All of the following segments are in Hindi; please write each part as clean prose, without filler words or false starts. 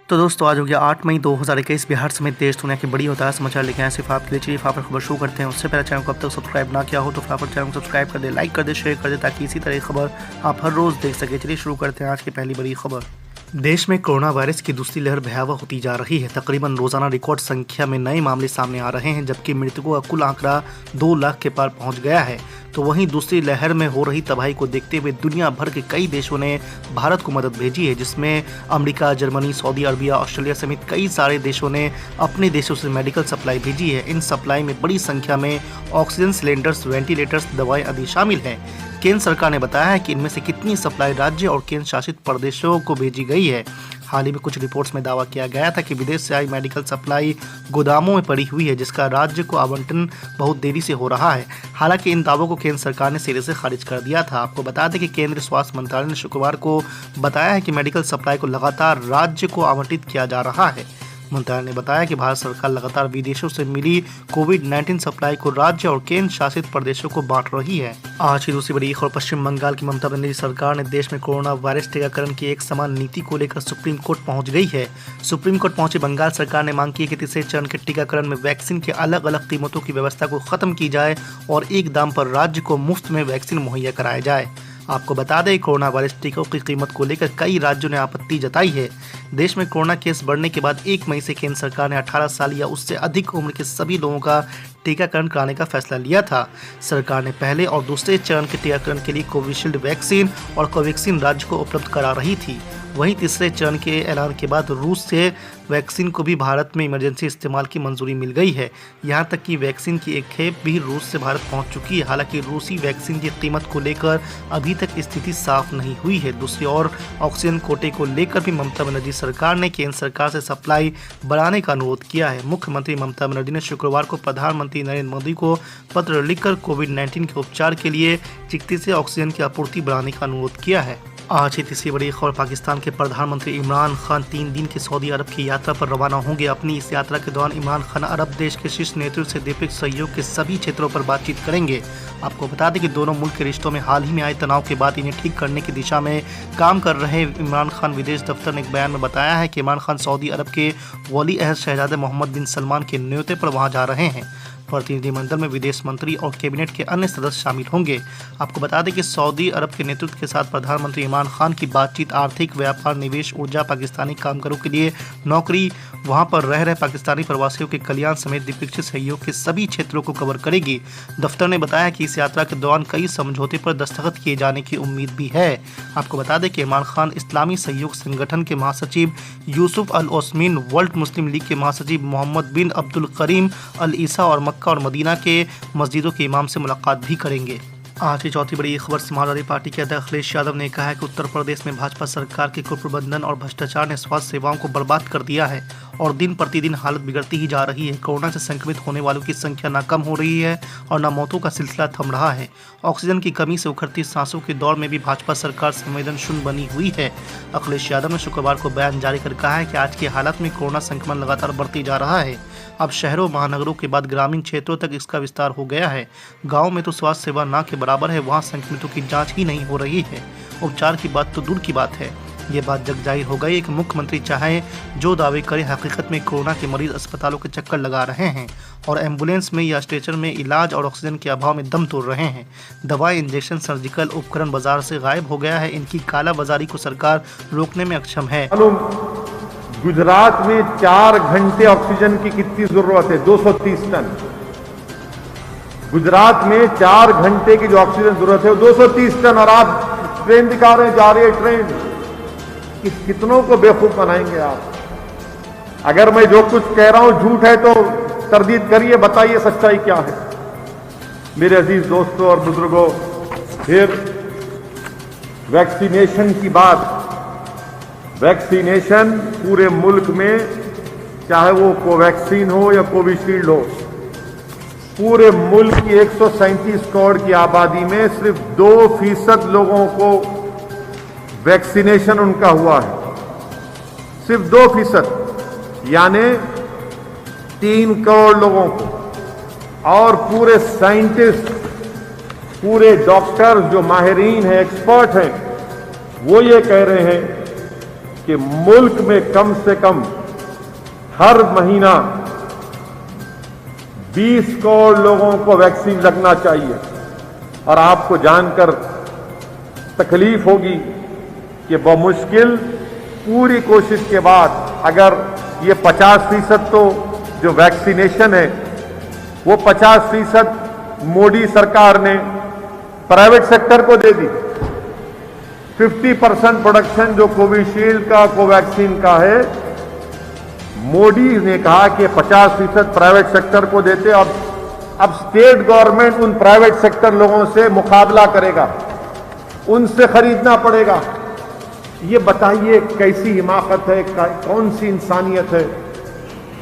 तो दोस्तों आज हो गया 8 मई 2021। बिहार समेत देश दुनिया की बड़ी और ताज़ा समाचार लेके आए सिर्फ आपके लिए। चलिए फटाफट खबर शुरू करते हैं। उससे पहले चैनल को अब तक सब्सक्राइब ना किया हो तो फटाफट चैनल को सब्सक्राइब कर दे, लाइक कर दे, शेयर कर दे, ताकि इसी तरह की खबर आप हर रोज़ देख सके। चलिए शुरू करते हैं आज की पहली बड़ी खबर। देश में कोरोना वायरस की दूसरी लहर भयावह होती जा रही है। तकरीबन रोजाना रिकॉर्ड संख्या में नए मामले सामने आ रहे हैं, जबकि मृतकों का कुल आंकड़ा 2 लाख के पार पहुंच गया है। तो वहीं दूसरी लहर में हो रही तबाही को देखते हुए दुनिया भर के कई देशों ने भारत को मदद भेजी है, जिसमें America, Germany, Saudi Arabia, Australia समेत कई सारे देशों ने अपने देशों से मेडिकल सप्लाई भेजी है। इन सप्लाई में बड़ी संख्या में ऑक्सीजन सिलेंडर्स, वेंटिलेटर्स, दवाएं आदि शामिल हैं। केंद्र सरकार ने बताया है कि इनमें से कितनी सप्लाई राज्य और केंद्र शासित प्रदेशों को भेजी गई है। हाल ही में कुछ रिपोर्ट्स में दावा किया गया था कि विदेश से आई मेडिकल सप्लाई गोदामों में पड़ी हुई है, जिसका राज्य को आवंटन बहुत देरी से हो रहा है। हालांकि इन दावों को केंद्र सरकार ने सिरे से खारिज कर दिया था। आपको बता दें कि केंद्रीय स्वास्थ्य मंत्रालय ने शुक्रवार को बताया है कि मेडिकल सप्लाई को लगातार राज्य को आवंटित किया जा रहा है। मंत्रालय ने बताया कि भारत सरकार लगातार विदेशों से मिली कोविड-19 सप्लाई को राज्य और केंद्र शासित प्रदेशों को बांट रही है। आज की दूसरी बड़ी खबर। पश्चिम बंगाल की ममता बनर्जी सरकार ने देश में कोरोना वायरस टीकाकरण की एक समान नीति को लेकर सुप्रीम कोर्ट पहुंच गई है। सुप्रीम कोर्ट पहुंची बंगाल सरकार ने मांग की है कि तीसरे चरण के टीकाकरण में वैक्सीन के अलग अलग कीमतों की व्यवस्था को खत्म की जाए और एक दाम पर राज्य को मुफ्त में वैक्सीन मुहैया कराया जाए। आपको बता दें, कोरोना वायरस टीकों की कीमत को लेकर कई राज्यों ने आपत्ति जताई है। देश में कोरोना केस बढ़ने के बाद 1 मई से केंद्र सरकार ने 18 साल या उससे अधिक उम्र के सभी लोगों का टीकाकरण कराने का फैसला लिया था। सरकार ने पहले और दूसरे चरण के टीकाकरण के लिए कोविशील्ड वैक्सीन और कोवैक्सीन राज्य को उपलब्ध करा रही थी। वहीं तीसरे चरण के ऐलान के बाद रूस से वैक्सीन को भी भारत में इमरजेंसी इस्तेमाल की मंजूरी मिल गई है। यहां तक कि वैक्सीन की एक खेप भी रूस से भारत पहुंच चुकी है। हालांकि रूसी वैक्सीन की कीमत को लेकर अभी तक स्थिति साफ नहीं हुई है। दूसरी ओर ऑक्सीजन कोटे को लेकर भी ममता बनर्जी सरकार ने केंद्र सरकार से सप्लाई बढ़ाने का अनुरोध किया है। मुख्यमंत्री ममता बनर्जी ने शुक्रवार को प्रधानमंत्री नरेंद्र मोदी को पत्र लिखकर कोविड-19 के उपचार के लिए चिकित्सीय ऑक्सीजन की आपूर्ति बढ़ाने का अनुरोध किया है। आज की तीसरी बड़ी खबर। पाकिस्तान के प्रधानमंत्री इमरान खान 3 दिन की सऊदी अरब की यात्रा पर रवाना होंगे। अपनी इस यात्रा के दौरान इमरान खान अरब देश के शीर्ष नेतृत्व से द्विपक्षीय सहयोग के सभी क्षेत्रों पर बातचीत करेंगे। आपको बता दें कि दोनों मुल्क के रिश्तों में हाल ही में आए तनाव के बाद इन्हें ठीक करने की दिशा में काम कर रहे इमरान खान विदेश दफ्तर ने एक बयान में बताया है कि इमरान खान सऊदी अरब के वली अहद शहजादे मोहम्मद बिन सलमान के न्योते पर वहां जा रहे हैं। प्रतिनिधिमंडल में विदेश मंत्री और कैबिनेट के अन्य सदस्य शामिल होंगे। आपको बता दें कि सऊदी अरब के नेतृत्व के साथ प्रधानमंत्री इमरान खान की बातचीत आर्थिक, व्यापार, निवेश, ऊर्जा, पाकिस्तानी कामगारों के लिए नौकरी, वहां पर रह रहे पाकिस्तानी प्रवासियों के कल्याण समेत द्विपक्षीय सहयोग के सभी क्षेत्रों को कवर करेगी। दफ्तर ने बताया कि इस यात्रा के दौरान कई समझौते पर दस्तखत किए जाने की उम्मीद भी है। आपको बता दें कि इमरान खान इस्लामी सहयोग संगठन के महासचिव यूसुफ अल ओस्मीन, वर्ल्ड मुस्लिम लीग के महासचिव मोहम्मद बिन अब्दुल करीम अल ईसा और मक्का और मदीना के मस्जिदों के इमाम से मुलाकात भी करेंगे। आज की चौथी बड़ी खबर। समाजवादी पार्टी के अध्यक्ष अखिलेश यादव ने कहा है कि उत्तर प्रदेश में भाजपा सरकार के कुप्रबंधन और भ्रष्टाचार ने स्वास्थ्य सेवाओं को बर्बाद कर दिया है और दिन प्रतिदिन हालत बिगड़ती ही जा रही है। कोरोना से संक्रमित होने वालों की संख्या न कम हो रही है और न मौतों का सिलसिला थम रहा है। ऑक्सीजन की कमी से उखड़ती सांसों के दौर में भी भाजपा सरकार संवेदनशील बनी हुई है। अखिलेश यादव ने शुक्रवार को बयान जारी कर कहा है कि आज की हालत में कोरोना संक्रमण लगातार बढ़ती जा रहा है। अब शहरों, महानगरों के बाद ग्रामीण क्षेत्रों तक इसका विस्तार हो गया है। गाँव में तो स्वास्थ्य सेवा न के बराबर है, वहाँ संक्रमितों की जाँच ही नहीं हो रही है। उपचार की बात तो दूर की बात है। ये बात जग जाहिर हो गई कि मुख्यमंत्री चाहे जो दावे करे, हकीकत में कोरोना के मरीज अस्पतालों के चक्कर लगा रहे हैं और एम्बुलेंस में या स्ट्रेचर में इलाज और ऑक्सीजन के अभाव में दम तोड़ रहे हैं। दवाई, इंजेक्शन, सर्जिकल उपकरण बाजार से गायब हो गया है। इनकी कालाबाजारी को सरकार रोकने में अक्षम है। गुजरात में 4 घंटे ऑक्सीजन की कितनी जरूरत है? 230 टन। गुजरात में 4 घंटे की जो ऑक्सीजन जरूरत है वो 230 टन, और आप ट्रेन दिखा रहे हैं, जा रही है ट्रेन। कितनों को बेवकूफ बनाएंगे आप? अगर मैं जो कुछ कह रहा हूं झूठ है तो तरदीद करिए, बताइए सच्चाई क्या है। मेरे अजीज दोस्तों और बुजुर्गों, फिर वैक्सीनेशन की बात। वैक्सीनेशन पूरे मुल्क में, चाहे वो कोवैक्सीन हो या कोविशील्ड हो, पूरे मुल्क की 137 करोड़ की आबादी में सिर्फ 2% लोगों को वैक्सीनेशन उनका हुआ है। सिर्फ 2%, यानी 3 करोड़ लोगों को। और पूरे साइंटिस्ट, पूरे डॉक्टर जो माहिरीन हैं, एक्सपर्ट हैं, वो ये कह रहे हैं कि मुल्क में कम से कम हर महीना 20 करोड़ लोगों को वैक्सीन लगना चाहिए। और आपको जानकर तकलीफ होगी कि बमुश्किल पूरी कोशिश के बाद अगर ये 50% तो जो वैक्सीनेशन है वो 50% मोदी सरकार ने प्राइवेट सेक्टर को दे दी। 50% प्रोडक्शन जो कोविशील्ड का, कोवैक्सीन का है, मोदी ने कहा कि 50% प्राइवेट सेक्टर को देते। अब स्टेट गवर्नमेंट उन प्राइवेट सेक्टर लोगों से मुकाबला करेगा, उनसे खरीदना पड़ेगा। ये बताइए कैसी हिमाकत है, कौन सी इंसानियत है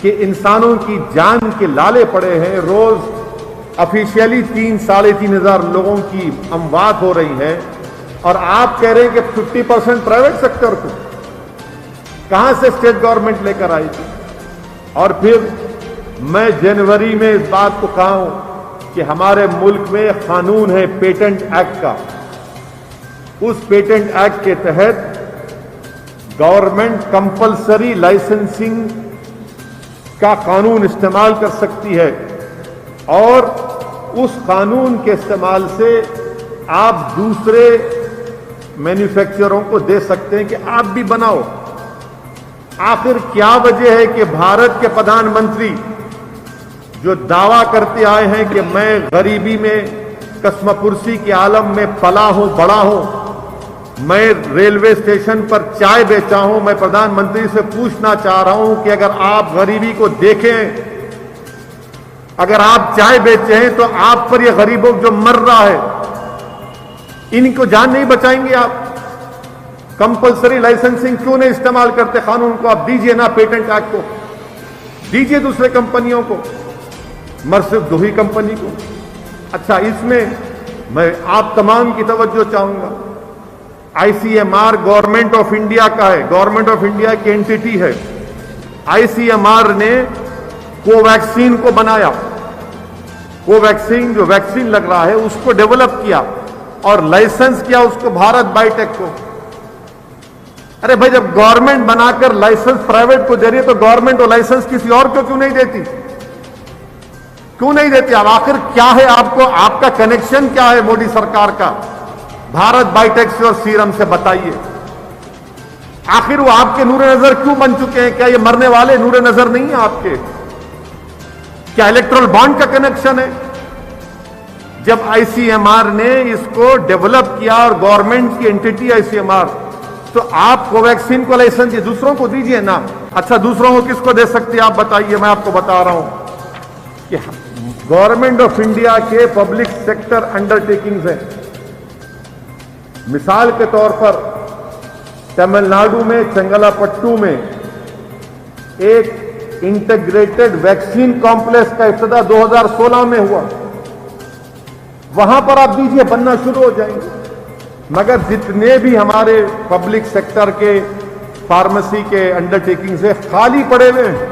कि इंसानों की जान के लाले पड़े हैं। रोज ऑफिशियली 3-3.5 हजार लोगों की अमवात हो रही है और आप कह रहे हैं कि 50% प्राइवेट सेक्टर को। कहां से स्टेट गवर्नमेंट लेकर आई थी? और फिर मैं जनवरी में इस बात को कहा हूं कि हमारे मुल्क में कानून है पेटेंट एक्ट का। उस पेटेंट एक्ट के तहत गवर्नमेंट कंपल्सरी लाइसेंसिंग का कानून इस्तेमाल कर सकती है और उस कानून के इस्तेमाल से आप दूसरे मैन्युफैक्चररों को दे सकते हैं कि आप भी बनाओ। आखिर क्या वजह है कि भारत के प्रधानमंत्री जो दावा करते आए हैं कि मैं गरीबी में कस्मपुरसी के आलम में पला हूं, बड़ा हूं, मैं रेलवे स्टेशन पर चाय बेचा हूं, मैं प्रधानमंत्री से पूछना चाह रहा हूं कि अगर आप गरीबी को देखें, अगर आप चाय बेचे हैं तो आप पर ये गरीबों जो मर रहा है इनको जान नहीं बचाएंगे आप? कंपल्सरी लाइसेंसिंग क्यों नहीं इस्तेमाल करते कानून को? आप दीजिए ना पेटेंट एक्ट को, दीजिए दूसरे कंपनियों को, मगर सिर्फ 2 ही कंपनी को। अच्छा, इसमें मैं आप तमाम की तवज्जो चाहूंगा। आईसीएमआर गवर्नमेंट ऑफ इंडिया का है, गवर्नमेंट ऑफ इंडिया की एंटिटी है। आईसीएमआर ने कोवैक्सीन को बनाया, कोवैक्सीन जो वैक्सीन लग रहा है उसको डेवलप किया और लाइसेंस किया उसको भारत बायोटेक को। अरे भाई, जब गवर्नमेंट बनाकर लाइसेंस प्राइवेट को दे रही है तो गवर्नमेंट वो लाइसेंस किसी और को क्यों नहीं देती? क्यों नहीं देती? अब आखिर क्या है आपको, आपका कनेक्शन क्या है मोदी सरकार का भारत बायोटेक से और सीरम से? बताइए। आखिर वो आपके नूरे नजर क्यों बन चुके हैं? क्या ये मरने वाले नूरे नजर नहीं है आपके? क्या इलेक्ट्रल बॉन्ड का कनेक्शन है? जब आईसीएमआर ने इसको डेवलप किया और गवर्नमेंट की एंटिटी आईसीएमआर, तो आप कोवैक्सीन को लाइसेंस दिए, दूसरों को दीजिए ना। अच्छा, दूसरों को किसको दे सकती है आप बताइए? मैं आपको बता रहा हूं कि गवर्नमेंट ऑफ इंडिया के पब्लिक सेक्टर अंडरटेकिंग्स हैं। मिसाल के तौर पर तमिलनाडु में चंगलापट्टू में एक इंटीग्रेटेड वैक्सीन कॉम्प्लेक्स का इब्तिदा 2016 में हुआ। वहां पर आप दीजिए, बनना शुरू हो जाएंगे। मगर जितने भी हमारे पब्लिक सेक्टर के फार्मेसी के अंडरटेकिंग से खाली पड़े हुए हैं,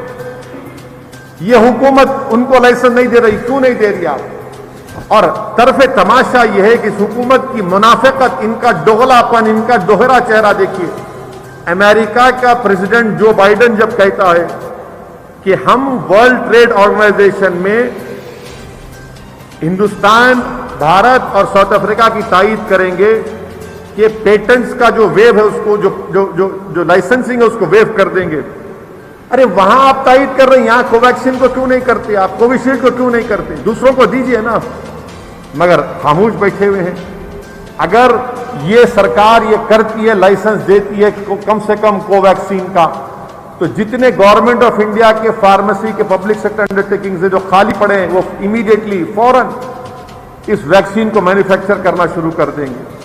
ये हुकूमत उनको लाइसेंस नहीं दे रही। क्यों नहीं दे रही आप? और तरफे तमाशा यह है कि इस हुकूमत की मुनाफिकत, इनका दोगलापन, इनका दोहरा चेहरा देखिए। अमेरिका का प्रेसिडेंट जो बाइडेन जब कहता है कि हम वर्ल्ड ट्रेड ऑर्गेनाइजेशन में हिंदुस्तान, भारत और साउथ अफ्रीका की तायीद करेंगे कि पेटेंट्स का जो वेव है उसको, जो लाइसेंसिंग है उसको वेव कर देंगे। अरे वहां आप तायीद कर रहे हैं, यहां कोवैक्सीन को क्यों नहीं करते? आप कोविशील्ड को क्यों नहीं करते? दूसरों को दीजिए ना। मगर खामोश बैठे हुए हैं। अगर ये सरकार ये करती है, लाइसेंस देती है कम से कम कोवैक्सीन का, तो जितने गवर्नमेंट ऑफ इंडिया के फार्मेसी के पब्लिक सेक्टर अंडरटेकिंग से जो खाली पड़े हैं वो इमीडिएटली फौरन इस वैक्सीन को मैन्युफैक्चर करना शुरू कर देंगे।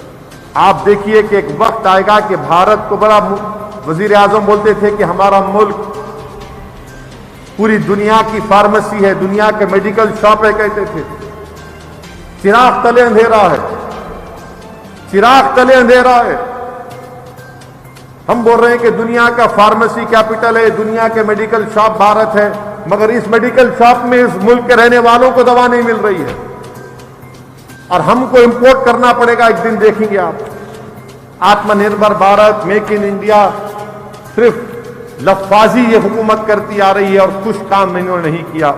आप देखिए कि एक वक्त आएगा कि भारत को बड़ा, वजीर आजम बोलते थे कि हमारा मुल्क पूरी दुनिया की फार्मेसी है, दुनिया के मेडिकल शॉप है, कहते थे। चिराग तले अंधेरा है, चिराग तले अंधेरा है। हम बोल रहे हैं कि दुनिया का फार्मेसी कैपिटल है, दुनिया के मेडिकल शॉप भारत है, मगर इस मेडिकल शॉप में इस मुल्क के रहने वालों को दवा नहीं मिल रही है और हमको इंपोर्ट करना पड़ेगा। एक दिन देखेंगे आप। आत्मनिर्भर भारत, मेक इन इंडिया, सिर्फ लफ्फाजी ये हुकूमत करती आ रही है और कुछ काम इन्होंने नहीं किया।